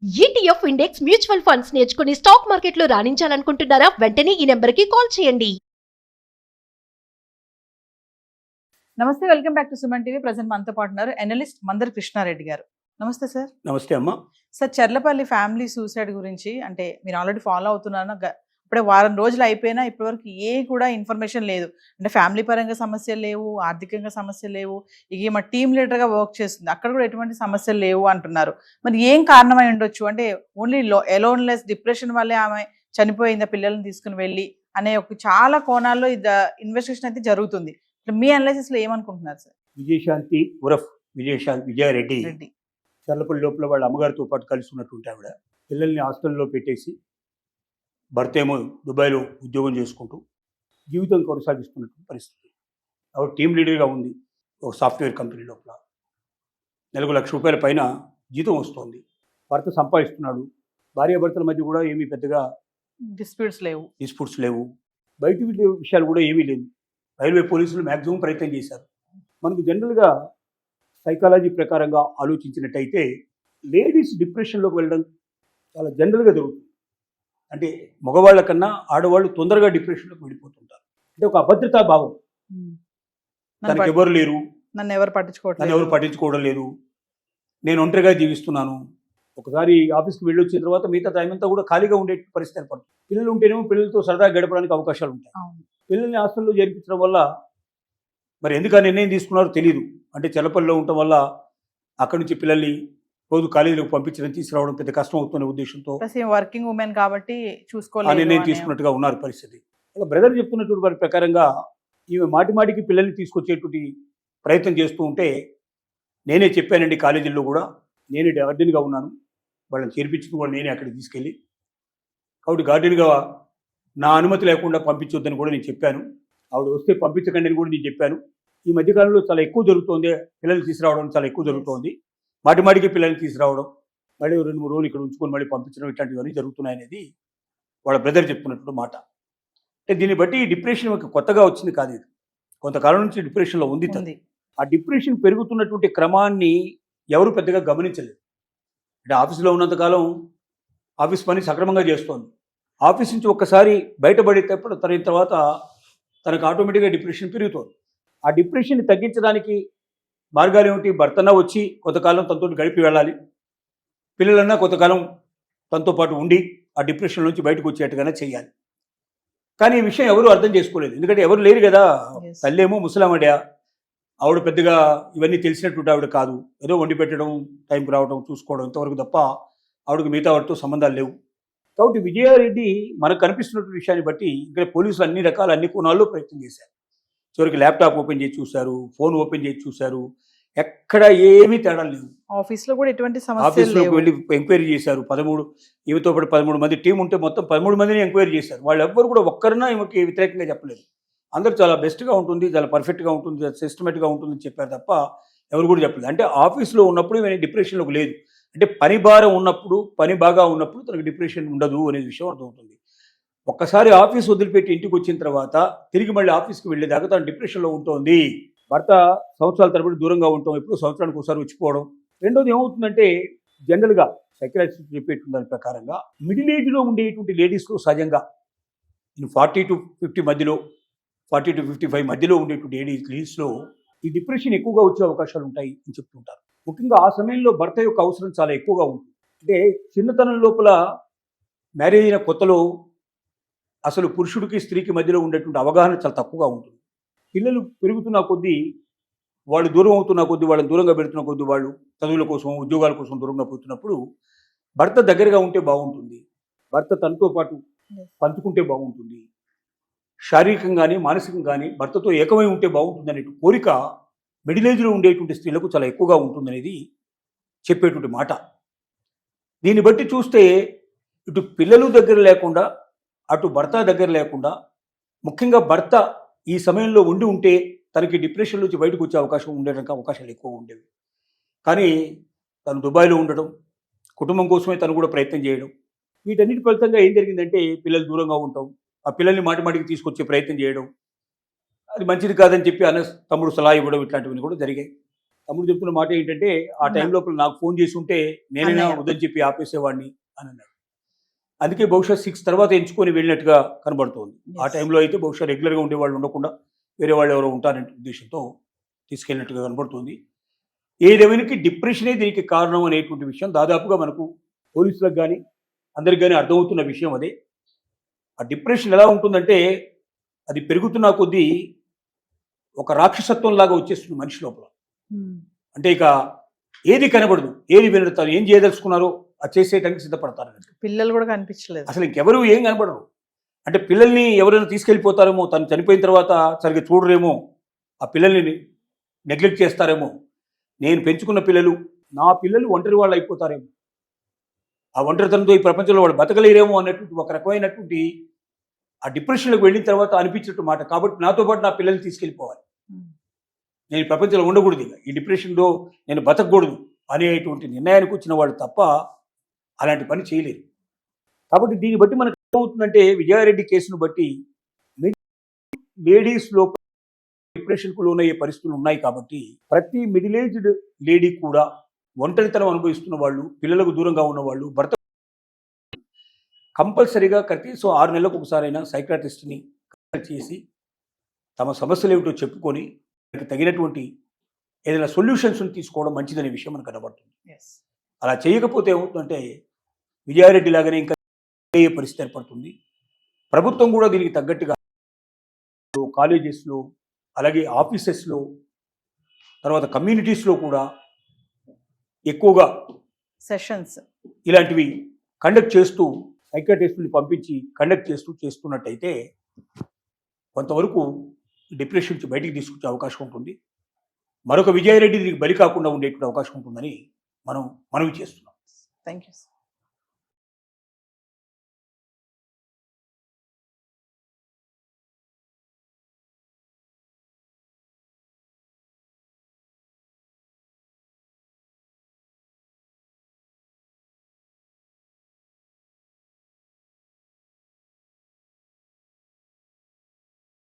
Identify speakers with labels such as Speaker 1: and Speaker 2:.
Speaker 1: ETF index mutual funds నేర్చుకుని stock మార్కెట్లో రాణించాలనుకుంటున్నారా? వెంటనే ఈ నెంబర్కి కాల్ చేయండి.
Speaker 2: నమస్తే, welcome back to Suman TV. Present మనతో పాటు ఉన్నారు ఎనలిస్ట్ మందర్ కృష్ణారెడ్డి గారు. నమస్తే సార్.
Speaker 3: నమస్తే అమ్మ.
Speaker 2: సార్, చర్లపల్లి ఫ్యామిలీ సూసైడ్ గురించి అంటే మీరు ఆల్రెడీ ఫాలో అవుతున్నారో ఇప్పుడే వారం రోజులు అయిపోయినా ఇప్పటివరకు ఏ కూడా ఇన్ఫర్మేషన్ లేదు. అంటే ఫ్యామిలీ పరంగా సమస్యలు లేవు, ఆర్థికంగా సమస్యలు లేవు, ఇక మా టీమ్ లీడర్గా వర్క్ చేస్తుంది, అక్కడ కూడా ఎటువంటి సమస్యలు లేవు అంటున్నారు. మరి ఏం కారణమై ఉండొచ్చు? అంటే ఓన్లీ ఎలోన్లెస్ డిప్రెషన్ వల్లే ఆమె చనిపోయిందా పిల్లల్ని తీసుకుని వెళ్ళి అనే ఒక చాలా కోణాల్లో ఇది ఇన్వెస్టిగేషన్ అయితే జరుగుతుంది. మీ అనాలిసిస్ లో ఏమనుకుంటున్నారు సార్?
Speaker 3: విజయశాంతి ఉరఫ్ విజయారెడ్డి చర్లపల్లి లోపల వాళ్ళ అమ్మగారితో పాటు కలిసి ఉన్నటువంటి ఆవిడ పిల్లల్ని హాస్టల్లో పెట్టేసి భర్త ఏమో దుబాయ్లో ఉద్యోగం చేసుకుంటూ జీవితం కొనసాగిస్తున్నటువంటి పరిస్థితి. ఆవిడ టీమ్ లీడర్గా ఉంది ఒక సాఫ్ట్వేర్ కంపెనీ లోపల. నెలకు ₹1,00,000 పైన జీతం వస్తుంది. భర్త సంపాదిస్తున్నాడు. భార్యాభర్తల మధ్య కూడా ఏమీ పెద్దగా డిస్ప్యూట్స్ లేవు. బయట విషయాలు కూడా ఏమీ లేదు. రైల్వే పోలీసులు మ్యాక్సిమం ప్రయత్నం చేశారు. మనకు జనరల్గా సైకాలజీ ప్రకారంగా ఆలోచించినట్టయితే లేడీస్ డిప్రెషన్లోకి వెళ్ళడం చాలా జనరల్గా జరుగుతుంది. అంటే మగవాళ్ళ కన్నా ఆడవాళ్ళు తొందరగా డిప్రెషన్లోకి వెళ్ళిపోతుంటారు. అంటే ఒక అభద్రతా భావం, తనకు ఎవరు లేరు,
Speaker 2: నన్ను ఎవరు
Speaker 3: పట్టించుకోవడం లేదు, నేను ఒంటరిగా జీవిస్తున్నాను. ఒకసారి ఆఫీస్కి వెళ్ళొచ్చిన తర్వాత మిగతా టైం అంతా కూడా ఖాళీగా ఉండే పరిస్థితి ఏర్పడుతుంది. పిల్లలు ఉంటేనేమో పిల్లలతో సరదాగా గడపడానికి అవకాశాలు ఉంటాయి. పిల్లల్ని హాస్టల్లో చేర్పించడం వల్ల మరి ఎందుకు ఆ నిర్ణయం తీసుకున్నారో తెలియదు. అంటే చర్లపల్లిలో ఉండటం వల్ల అక్కడి నుంచి పిల్లల్ని రోజు కాలేజీలకు పంపించడం తీసుకురావడం పెద్ద కష్టం అవుతున్న ఉద్దేశంతో
Speaker 2: వర్కింగ్ ఉమెన్ కాబట్టి
Speaker 3: ఆ నిర్ణయం తీసుకున్నట్టుగా ఉన్నారు పరిస్థితి. వాళ్ళ బ్రదర్ చెప్తున్నటువంటి వారి ప్రకారంగా ఈమె మాటిమాటికి పిల్లల్ని తీసుకొచ్చేటువంటి ప్రయత్నం చేస్తూ ఉంటే నేనే చెప్పానండి, కాలేజీల్లో కూడా నేనే గార్డెన్గా ఉన్నాను, వాళ్ళని చేర్పించుకుని కూడా నేనే అక్కడికి తీసుకెళ్ళి, కాబట్టి గార్డెన్గా నా అనుమతి లేకుండా పంపించొద్దని కూడా నేను చెప్పాను. ఆవిడ వస్తే పంపించకండి అని కూడా నేను చెప్పాను. ఈ మధ్యకాలంలో చాలా ఎక్కువ జరుగుతోంది, పిల్లల్ని తీసుకురావడం చాలా ఎక్కువ జరుగుతోంది. మాటిమాటికి పిల్లల్ని తీసుకురావడం, మళ్ళీ 2-3 రోజులు ఇక్కడ ఉంచుకొని మళ్ళీ పంపించడం, ఇట్లాంటివన్నీ జరుగుతున్నాయనేది వాళ్ళ బ్రదర్ చెప్తున్నటువంటి మాట. అంటే దీన్ని బట్టి డిప్రెషన్ కొత్తగా వచ్చింది కాదు, ఇది కొంతకాలం నుంచి డిప్రెషన్లో ఉంది. ఆ డిప్రెషన్ పెరుగుతున్నటువంటి క్రమాన్ని ఎవరు పెద్దగా గమనించలేదు. అంటే ఆఫీసులో ఉన్నంతకాలం ఆఫీస్ పని సక్రమంగా చేస్తోంది. ఆఫీస్ నుంచి ఒక్కసారి బయటపడేటప్పుడు తర్వాత తనకు ఆటోమేటిక్గా డిప్రెషన్ పెరుగుతుంది. ఆ డిప్రెషన్ని తగ్గించడానికి మార్గాలు ఏమిటి? భర్తన్నా వచ్చి కొంతకాలం తనతో గడిపి వెళ్ళాలి, పిల్లలన్నా కొంతకాలం తనతో పాటు ఉండి ఆ డిప్రెషన్ నుంచి బయటకు వచ్చేట్టుగానే చేయాలి. కానీ ఈ విషయం ఎవరు అర్థం చేసుకోలేదు. ఎందుకంటే ఎవరు లేరు కదా. తల్లేమో ముసలామడ, ఆవిడ పెద్దగా ఇవన్నీ తెలిసినట్టు ఆవిడ కాదు. ఏదో వండి పెట్టడం, టైంకి రావడం, చూసుకోవడం, ఇంతవరకు తప్ప ఆవిడకి మిగతా వాటితో సంబంధాలు లేవు. కాబట్టి విజయారెడ్డి మనకు కనిపిస్తున్నటువంటి విషయాన్ని బట్టి ఇక్కడ పోలీసులు అన్ని కోణాల్లో ప్రయత్నం చేశారు. చివరికి ల్యాప్టాప్ ఓపెన్ చేసి చూశారు, ఫోన్ ఓపెన్ చేసి చూశారు, ఎక్కడ ఏమీ తేడా లేవు.
Speaker 2: ఆఫీస్లో కూడా ఎటువంటి
Speaker 3: ఆఫీస్లోకి వెళ్ళి ఎంక్వైరీ చేశారు. 13 ఈమెతో పాటు 13 మంది టీం ఉంటే మొత్తం 13 మందిని ఎంక్వైరీ చేశారు. వాళ్ళు ఎవ్వరు కూడా ఒక్కరినా ఈమెకి వ్యతిరేకంగా చెప్పలేదు. అందరూ చాలా బెస్ట్గా ఉంటుంది, చాలా పర్ఫెక్ట్గా ఉంటుంది, సిస్టమేటిక్గా ఉంటుందని చెప్పారు తప్ప ఎవరు కూడా చెప్పలేదు. అంటే ఆఫీస్లో ఉన్నప్పుడు ఈమె డిప్రెషన్లోకి లేదు. అంటే పని భారం ఉన్నప్పుడు, పని బాగా ఉన్నప్పుడు తనకు డిప్రెషన్ ఉండదు అనే విషయం అర్థమవుతుంది. ఒక్కసారి ఆఫీస్ వదిలిపెట్టి ఇంటికి వచ్చిన తర్వాత తిరిగి మళ్ళీ ఆఫీస్కి వెళ్ళేదాకా తను డిప్రెషన్లో ఉంటుంది. భర్త సంవత్సరాల తరబడి దూరంగా ఉంటాం, ఎప్పుడు సంవత్సరానికి ఒకసారి వచ్చిపోవడం. రెండోది ఏమవుతుందంటే జనరల్గా సైకలాజిస్ట్ చెప్పేటువంటి దాని ప్రకారంగా మిడిల్ ఏజ్లో ఉండేటువంటి లేడీస్లో సహజంగా 40 to 50 మధ్యలో, 40 to 55 మధ్యలో ఉండేటువంటి లేడీస్లో ఈ డిప్రెషన్ ఎక్కువగా వచ్చే అవకాశాలు ఉంటాయి అని చెప్తుంటారు. ముఖ్యంగా ఆ సమయంలో భర్త యొక్క అవసరం చాలా ఎక్కువగా ఉంటుంది. అంటే చిన్నతనం లోపల మ్యారేజ్ అయిన కొత్తలో అసలు పురుషుడికి స్త్రీకి మధ్యలో ఉండేటువంటి అవగాహన చాలా తక్కువగా ఉంటుంది. పిల్లలు పెరుగుతున్న కొద్దీ, వాళ్ళు దూరం అవుతున్న కొద్దీ, వాళ్ళని దూరంగా పెడుతున్న కొద్దీ, వాళ్ళు చదువుల కోసం, ఉద్యోగాల కోసం దూరంగా పోతున్నప్పుడు భర్త దగ్గరగా ఉంటే బాగుంటుంది, భర్త తనతో పాటు పంచుకుంటే బాగుంటుంది, శారీరకంగానే మానసికంగానే భర్తతో ఏకమై ఉంటే బాగుంటుంది అనే కోరిక మిడిల్ ఏజ్లో ఉండేటువంటి స్త్రీలకు చాలా ఎక్కువగా ఉంటుందనేది చెప్పేటువంటి మాట. దీన్ని బట్టి చూస్తే ఇటు పిల్లలు దగ్గర లేకుండా, అటు భర్త దగ్గర లేకుండా, ముఖ్యంగా భర్త ఈ సమయంలో ఉండి ఉంటే తనకి డిప్రెషన్ నుంచి బయటకు వచ్చే అవకాశం ఉండడానికి అవకాశాలు ఎక్కువ ఉండేవి. కానీ తను దుబాయ్లో ఉండడం, కుటుంబం కోసమే తను కూడా ప్రయత్నం చేయడం, వీటన్నిటి ఫలితంగా ఏం జరిగిందంటే పిల్లలు దూరంగా ఉంటాం, ఆ పిల్లల్ని మాటిమాటికి తీసుకొచ్చే ప్రయత్నం చేయడం, అది మంచిది కాదని చెప్పి తమ్ముడు సలహా ఇవ్వడం, ఇట్లాంటివన్నీ కూడా జరిగాయి. తమ్ముడు చెప్తున్న మాట ఏంటంటే ఆ టైం లోపల నాకు ఫోన్ చేసి ఉంటే నేనైనా
Speaker 2: అన్నయ్య.
Speaker 3: వద్దని చెప్పి ఆపేసేవాడిని అని అన్నాడు. అందుకే బహుశా 6 తర్వాత ఎంచుకొని వెళ్ళినట్టుగా కనబడుతోంది. ఆ
Speaker 2: Yes.
Speaker 3: టైంలో అయితే బహుశా రెగ్యులర్గా ఉండేవాళ్ళు ఉండకుండా వేరే వాళ్ళు ఎవరో ఉంటారనే ఉద్దేశంతో తీసుకెళ్ళినట్టుగా కనబడుతుంది. ఏదేమైనా డిప్రెషనే దీనికి కారణం అనేటువంటి విషయం దాదాపుగా మనకు పోలీసులకు కానీ అందరికి కానీ అర్థమవుతున్న విషయం అదే. ఆ డిప్రెషన్ ఎలా ఉంటుందంటే అది పెరుగుతున్న కొద్దీ ఒక రాక్షసత్వం లాగా వచ్చేస్తుంది మనిషి లోపల. అంటే ఇక ఏది కనబడదు, ఏది వినడతారు, ఏం చేయదలుచుకున్నారో అది చేసేయడానికి సిద్ధపడతారు.
Speaker 2: పిల్లలు కూడా కనిపించలేదు.
Speaker 3: అసలు ఇంకెవరు ఏం కనబడరు. అంటే పిల్లల్ని ఎవరైనా తీసుకెళ్ళిపోతారేమో, తను చనిపోయిన తర్వాత సరిగ్గా చూడరేమో, ఆ పిల్లల్ని నెగ్లెక్ట్ చేస్తారేమో, నేను పెంచుకున్న పిల్లలు నా పిల్లలు ఒంటరి వాళ్ళు అయిపోతారేమో, ఆ ఒంటరితనంతో ఈ ప్రపంచంలో వాళ్ళు బతకలేరేమో అన్నటువంటి ఒక రకమైనటువంటి ఆ డిప్రెషన్లోకి వెళ్ళిన తర్వాత అనిపించినట్టు మాట. కాబట్టి నాతో పాటు నా పిల్లల్ని తీసుకెళ్ళిపోవాలి, నేను ఈ ప్రపంచంలో ఉండకూడదు, ఇక ఈ డిప్రెషన్లో నేను బతకూడదు అనేటువంటి నిర్ణయానికి వచ్చిన వాళ్ళు తప్ప అలాంటి పని చేయలేరు. కాబట్టి దీన్ని బట్టి మనకు ఏమవుతుందంటే విజయారెడ్డి కేసును బట్టి లేడీస్లో డిప్రెషన్కు లోనయ్యే పరిస్థితులు ఉన్నాయి. కాబట్టి ప్రతి మిడిల్ ఏజ్డ్ లేడీ కూడా ఒంటరితనం అనుభవిస్తున్న వాళ్ళు, పిల్లలకు దూరంగా ఉన్న వాళ్ళు, భర్త కంపల్సరీగా కనీసం 6 నెలలకు ఒకసారైనా సైకాట్రిస్ట్ని కన్సల్ట్ చేసి తమ సమస్యలు ఏమిటో చెప్పుకొని దానికి తగినటువంటి ఏదైనా సొల్యూషన్స్ని తీసుకోవడం మంచిదనే విషయం మనకు కనబడుతుంది.
Speaker 2: Yes.
Speaker 3: అలా చేయకపోతే ఏమవుతుందంటే విజయారెడ్డి లాగానే ఇంకా అయ్యే పరిస్థితి ఏర్పడుతుంది. ప్రభుత్వం కూడా దీనికి తగ్గట్టుగా కాలేజెస్లో, అలాగే ఆఫీసెస్లో, తర్వాత కమ్యూనిటీస్లో కూడా ఎక్కువగా
Speaker 2: సెషన్స్
Speaker 3: ఇలాంటివి కండక్ట్ చేస్తూ సైకాట్రిస్టుని పంపించి కండక్ట్ చేస్తున్నట్టయితే కొంతవరకు డిప్రెషన్ నుంచి బయటికి తీసుకొచ్చే అవకాశం ఉంటుంది. మరొక విజయారెడ్డి దీనికి బలి కాకుండా ఉండేటువంటి అవకాశం ఉంటుందని మనం మనవి చేస్తున్నాం.
Speaker 2: Thank you.